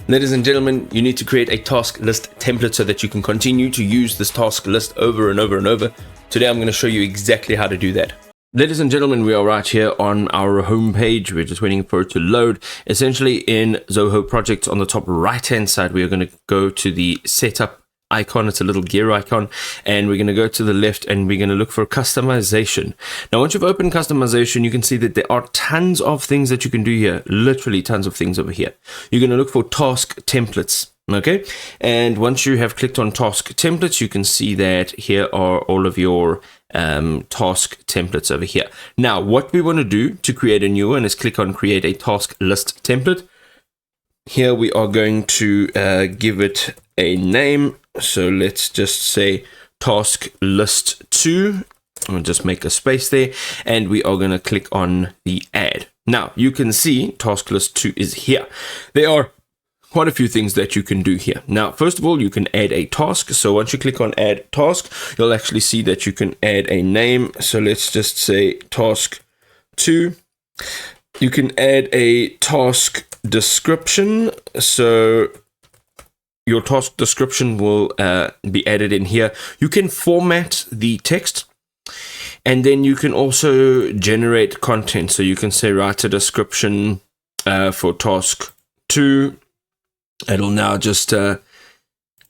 Ladies and gentlemen, you need to create a task list template so that you can continue to use this task list over and over and over. Today, I'm going to show you exactly how to do that. Ladies and gentlemen, we are right here on our home page. We're just waiting for it to load. Essentially, in Zoho Projects on the top right-hand side, we are going to go to the setup icon. It's a little gear icon, and we're going to go to the left and we're going to look for customization. Now, once you've opened customization, you can see that there are tons of things that you can do here, literally tons of things over here. You're going to look for task templates. Okay, and once you have clicked on task templates, you can see that here are all of your task templates over here. Now, what we want to do to create a new one is click on create a task list template. Here we are going to give it a name. So let's just say task list 2. I'll just make a space there, and we are going to click on the add. Now you can see task list 2 is here. There are quite a few things that you can do here. Now, first of all, you can add a task. So once you click on add task, you'll actually see that you can add a name. So let's just say task 2. You can add a task description. So your task description will be added in here. You can format the text, and then you can also generate content. So you can say write a description for task 2. It'll now just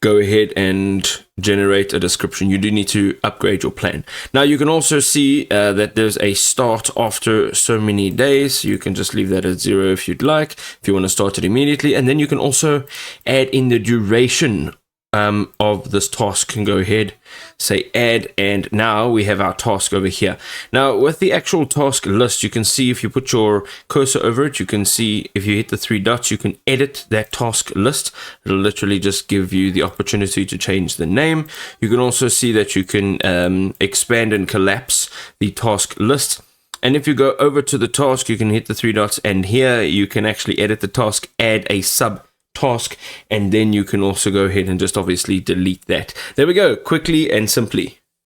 go ahead and generate a description. You do need to upgrade your plan. Now you can also see that there's a start after so many days. You can just leave that at 0 if you'd like, if you want to start it immediately. And then you can also add in the duration of this task. And go ahead, say add, and now we have our task over here. Now with the actual task list, you can see if you put your cursor over it, you can see if you hit the 3 dots, you can edit that task list. It'll literally just give you the opportunity to change the name. You can also see that you can expand and collapse the task list. And if you go over to the task, you can hit the 3 dots, and here you can actually edit the task, add a sub task, and then you can also go ahead and just obviously delete that. There we go, quickly and simply.